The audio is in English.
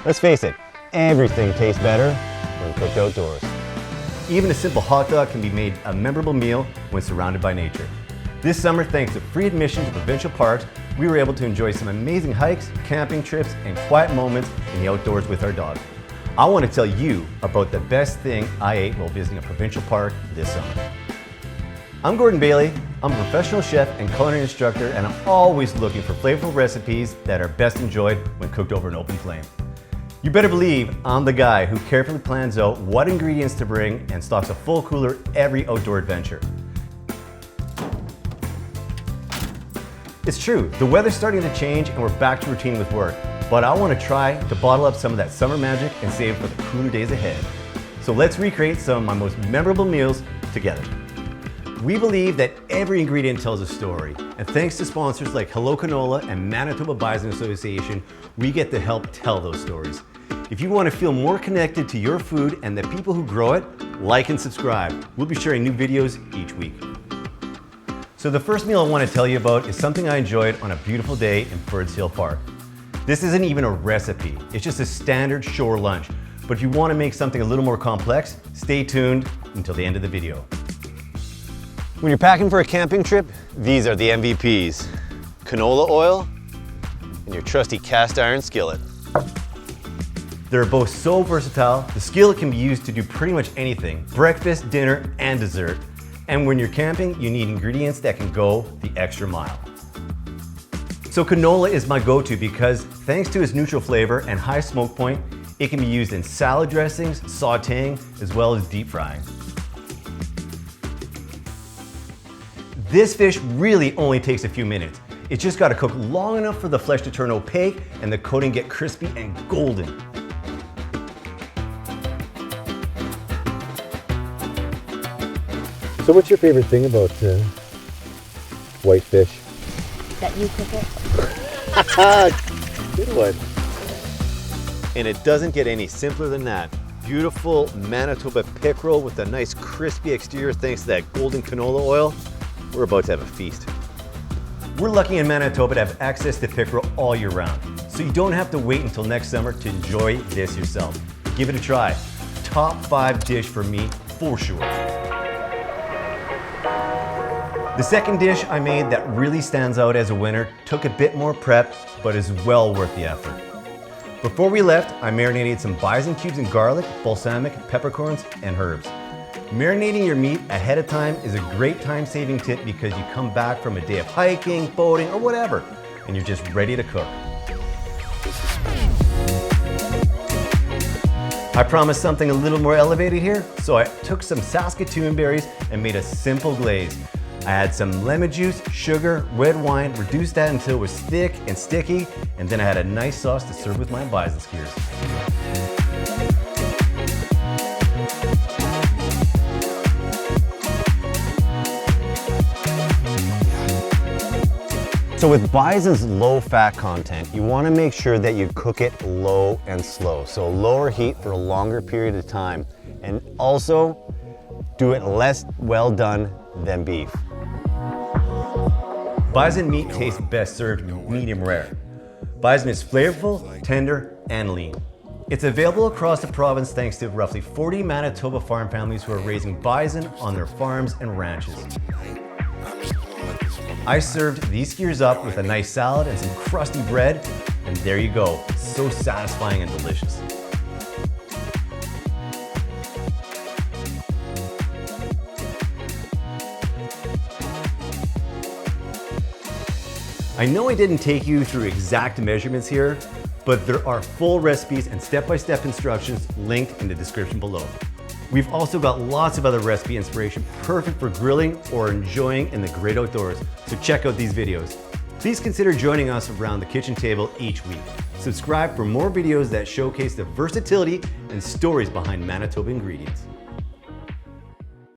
Let's face it, everything tastes better when cooked outdoors. Even a simple hot dog can be made a memorable meal when surrounded by nature. This summer, thanks to free admission to provincial parks, we were able to enjoy some amazing hikes, camping trips, and quiet moments in the outdoors with our dog. I want to tell you about the best thing I ate while visiting a provincial park this summer. I'm Gordon Bailey. I'm a professional chef and culinary instructor, and I'm always looking for flavorful recipes that are best enjoyed when cooked over an open flame. You better believe I'm the guy who carefully plans out what ingredients to bring and stocks a full cooler every outdoor adventure. It's true, the weather's starting to change and we're back to routine with work, but I want to try to bottle up some of that summer magic and save it for the cooler days ahead. So let's recreate some of my most memorable meals together. We believe that every ingredient tells a story, and thanks to sponsors like Hello Canola and Manitoba Bison Association, we get to help tell those stories. If you want to feel more connected to your food and the people who grow it, like and subscribe. We'll be sharing new videos each week. So the first meal I want to tell you about is something I enjoyed on a beautiful day in Birds Hill Park. This isn't even a recipe, it's just a standard shore lunch. But if you want to make something a little more complex, stay tuned until the end of the video. When you're packing for a camping trip, these are the MVPs. Canola oil and your trusty cast iron skillet. They're both so versatile, the skillet can be used to do pretty much anything, breakfast, dinner, and dessert. And when you're camping, you need ingredients that can go the extra mile. So canola is my go-to because thanks to its neutral flavor and high smoke point, it can be used in salad dressings, sauteing, as well as deep frying. This fish really only takes a few minutes. It's just gotta cook long enough for the flesh to turn opaque and the coating get crispy and golden. So what's your favorite thing about white fish? That you cook it. Good one. And it doesn't get any simpler than that. Beautiful Manitoba pickerel with a nice crispy exterior thanks to that golden canola oil. We're about to have a feast. We're lucky in Manitoba to have access to pickerel all year round, so you don't have to wait until next summer to enjoy this yourself. Give it a try. Top 5 dish for me, for sure. The second dish I made that really stands out as a winner took a bit more prep, but is well worth the effort. Before we left, I marinated some bison cubes in garlic, balsamic, peppercorns, and herbs. Marinating your meat ahead of time is a great time-saving tip because you come back from a day of hiking, boating, or whatever, and you're just ready to cook. I promised something a little more elevated here, so I took some Saskatoon berries and made a simple glaze. I had some lemon juice, sugar, red wine, reduced that until it was thick and sticky, and then I had a nice sauce to serve with my bison skewers. So with bison's low fat content, you want to make sure that you cook it low and slow. So lower heat for a longer period of time. And also do it less well done than beef. Bison meat tastes best served medium rare. Bison is flavorful, tender, and lean. It's available across the province thanks to roughly 40 Manitoba farm families who are raising bison on their farms and ranches. I served these skewers up with a nice salad and some crusty bread, and there you go. So satisfying and delicious. I know I didn't take you through exact measurements here, but there are full recipes and step-by-step instructions linked in the description below. We've also got lots of other recipe inspiration perfect for grilling or enjoying in the great outdoors, so check out these videos. Please consider joining us around the kitchen table each week. Subscribe for more videos that showcase the versatility and stories behind Manitoba ingredients.